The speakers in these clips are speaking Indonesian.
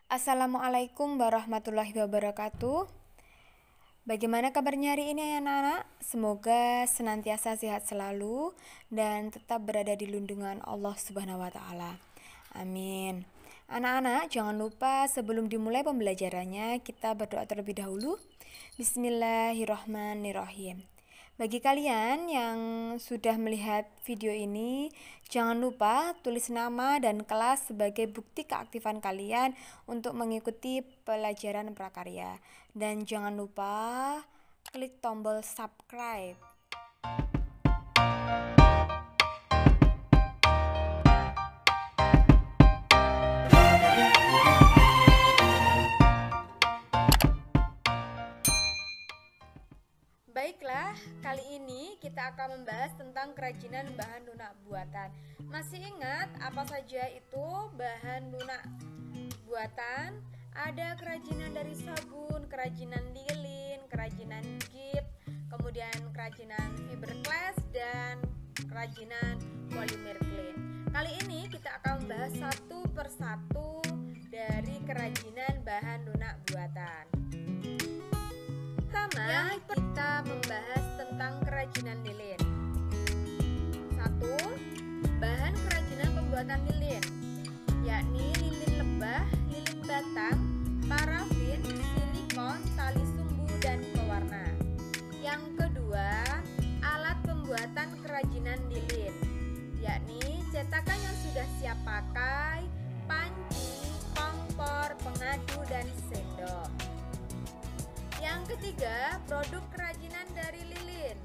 Assalamualaikum warahmatullahi wabarakatuh. Bagaimana kabarnya hari ini anak-anak? Semoga senantiasa sehat selalu dan tetap berada di lindungan Allah Subhanahu wa taala. Amin. Anak-anak, jangan lupa sebelum dimulai pembelajarannya kita berdoa terlebih dahulu. Bismillahirrahmanirrahim. Bagi kalian yang sudah melihat video ini, jangan lupa tulis nama dan kelas sebagai bukti keaktifan kalian untuk mengikuti pelajaran prakarya. Dan jangan lupa klik tombol subscribe. Baiklah, kali ini kita akan membahas tentang kerajinan bahan lunak buatan. Masih ingat apa saja itu bahan lunak buatan? Ada kerajinan dari sabun, kerajinan lilin, kerajinan gips, kemudian kerajinan fiberglass, dan kerajinan polimer clean. Kali ini kita akan membahas satu persatu dari kerajinan bahan lunak buatan. Pertama, kita membahas tentang kerajinan lilin. 1. Bahan kerajinan pembuatan lilin, yakni lilin lebah, lilin batang, parafin, silikon, tali sumbu, dan pewarna. Yang kedua, alat pembuatan kerajinan lilin, yakni cetakan yang sudah siap pakai, panci, kompor, pengadu, dan sendok. Yang ketiga, produk kerajinan dari lilin.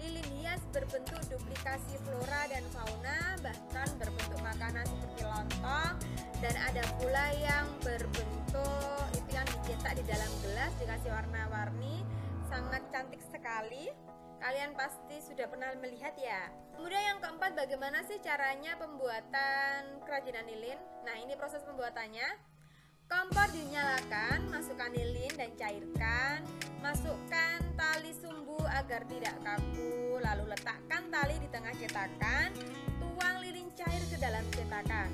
Lilin hias berbentuk duplikasi flora dan fauna, bahkan berbentuk makanan seperti lontong, dan ada pula yang berbentuk itu yang dicetak di dalam gelas dikasih warna-warni, sangat cantik sekali. Kalian pasti sudah pernah melihat ya. Kemudian yang keempat, bagaimana sih caranya pembuatan kerajinan lilin? Nah, ini proses pembuatannya. Kompor dinyalakan, masukkan lilin dan cairkan. Masukkan tali sumbu agar tidak kaku. Lalu letakkan tali di tengah cetakan. Tuang lilin cair ke dalam cetakan.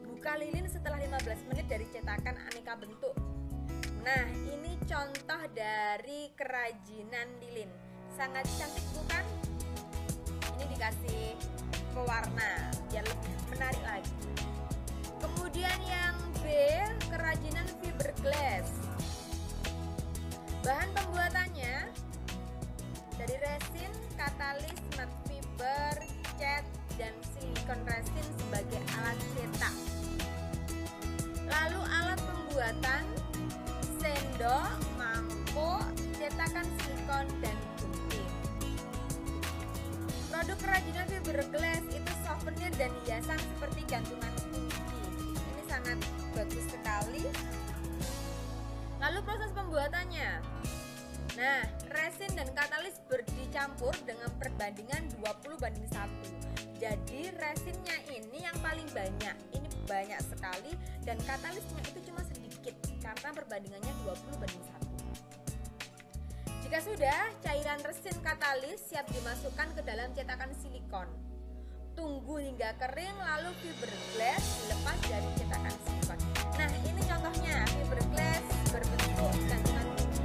Buka lilin setelah 15 menit dari cetakan aneka bentuk. Nah, ini contoh dari kerajinan lilin. Sangat cantik bukan? Ini dikasih pewarna biar lebih menarik lagi. Kemudian yang B, kerajinan fiberglass. Bahan pembuatannya dari resin, katalis, matte fiber, cat, dan silikon resin sebagai alat cetak. Lalu alat pembuatan sendok, mangkok, cetakan silikon, dan gunting. Produk kerajinan fiberglass itu souvenir dan hiasan seperti gantungan kunci. Sangat bagus sekali. Lalu proses pembuatannya. Nah, resin dan katalis dicampur dengan perbandingan 20:1. Jadi resinnya ini yang paling banyak. Ini banyak sekali dan katalisnya itu cuma sedikit karena perbandingannya 20:1. Jika sudah, cairan resin katalis siap dimasukkan ke dalam cetakan silikon. Tunggu hingga kering, lalu fiberglass dilepas dari cetakan silikon. Nah, ini contohnya fiberglass berbentuk gantungan kunci.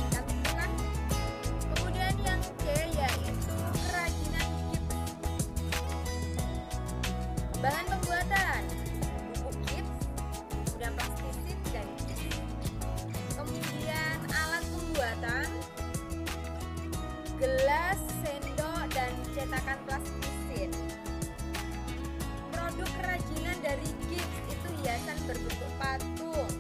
Cantik bukan? Kemudian yang C yaitu kerajinan gips. Bahan pembuatan buku gips, kemudian plastisin dan gips. Kemudian alat pembuatan gelas, sendok, dan cetakan plastik. Produk kerajinan dari gips itu hiasan berbentuk patung,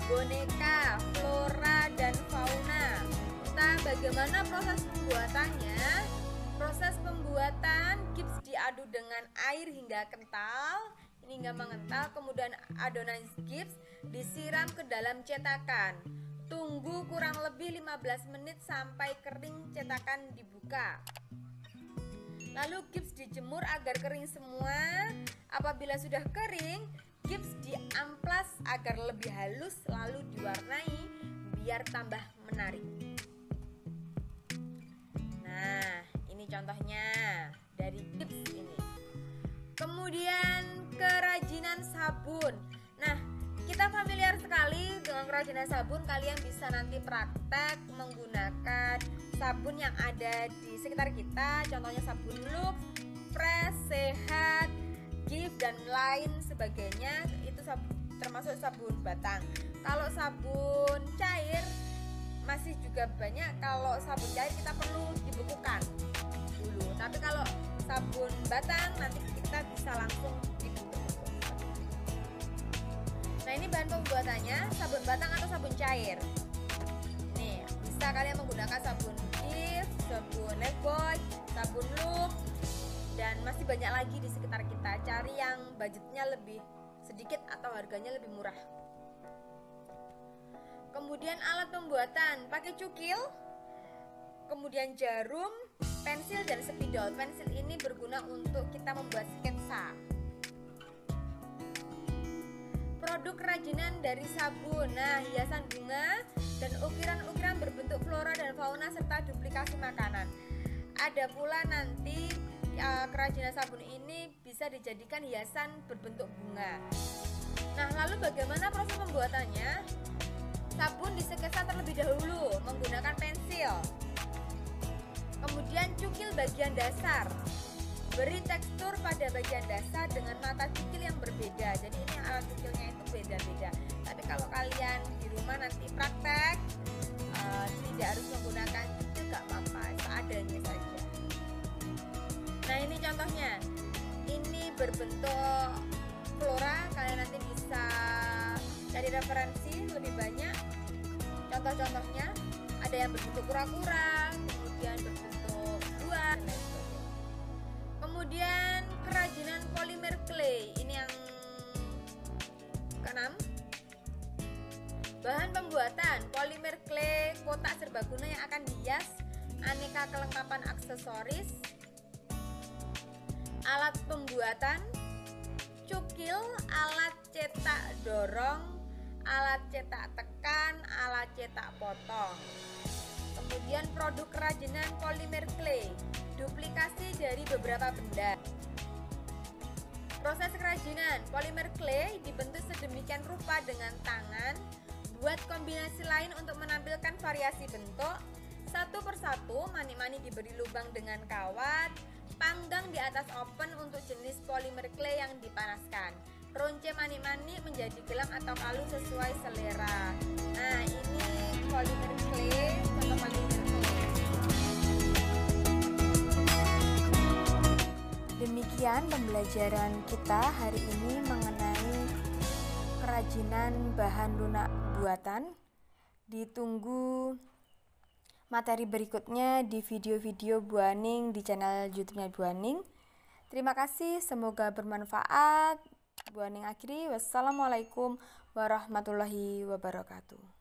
boneka, flora, dan fauna. Nah, bagaimana proses pembuatannya? Proses pembuatan gips diaduk dengan air hingga kental, ini hingga mengental. Kemudian adonan gips disiram ke dalam cetakan. Tunggu kurang lebih 15 menit sampai kering, cetakan dibuka. Lalu gips dijemur agar kering semua. Apabila sudah kering, gips diamplas agar lebih halus lalu diwarnai biar tambah menarik. Nah, ini contohnya dari gips ini. Kemudian kerajinan sabun. Nah, kita familiar Dalam kerajinan sabun kalian bisa nanti praktek menggunakan sabun yang ada di sekitar kita, contohnya sabun Lux, Fresh, Sehat, Gift dan lain sebagainya. Itu termasuk sabun batang. Kalau sabun cair masih juga banyak. Kalau sabun cair kita perlu dibekukan dulu. Tapi kalau sabun batang nanti kita bisa langsung dibekuk. Nah, ini bahan pembuatannya, sabun batang atau sabun cair. Nih, bisa kalian menggunakan sabun Gift, sabun Lifebuoy, sabun Lux, dan masih banyak lagi di sekitar kita. Cari yang budgetnya lebih sedikit atau harganya lebih murah. Kemudian alat pembuatan, pakai cukil, kemudian jarum, pensil dan spidol. Pensil ini berguna untuk kita membuat sketsa. Produk kerajinan dari sabun, nah hiasan bunga dan ukiran-ukiran berbentuk flora dan fauna serta duplikasi makanan. Ada pula nanti kerajinan sabun ini bisa dijadikan hiasan berbentuk bunga. Nah, lalu bagaimana proses pembuatannya? Sabun disketsa terlebih dahulu menggunakan pensil. Kemudian cukil bagian dasar. Beri tekstur pada bagian dasar dengan mata cukil yang berbeda. Jadi ini alat cukilnya itu beda-beda. Tapi kalau kalian di rumah nanti praktek, tidak harus menggunakan cukil, gak apa-apa, seadanya saja. Nah, ini contohnya. Ini berbentuk flora, kalian nanti bisa cari referensi lebih banyak. Contoh-contohnya ada yang berbentuk kura-kura, kemudian berbentuk buah, dan lain sebagainya. Kemudian kerajinan polimer clay, ini yang keenam. Bahan pembuatan polimer clay, kotak serbaguna yang akan dihias aneka kelengkapan aksesoris. Alat pembuatan, cukil, alat cetak dorong, alat cetak tekan, alat cetak potong. Kemudian produk kerajinan polimer clay, duplikasi dari beberapa benda. Proses kerajinan polimer clay dibentuk sedemikian rupa dengan tangan. Buat kombinasi lain untuk menampilkan variasi bentuk. Satu persatu mani-mani diberi lubang dengan kawat. Panggang di atas oven untuk jenis polimer clay yang dipanaskan. Ronce mani-mani menjadi gelang atau kalu sesuai selera. Nah, ini polimer clay, contoh polimer clay. Demikian pembelajaran kita hari ini mengenai kerajinan bahan lunak buatan. Ditunggu materi berikutnya di video-video Bu Aning di channel YouTube-nya Bu Aning. Terima kasih, semoga bermanfaat. Bu Aning akhiri, wassalamualaikum warahmatullahi wabarakatuh.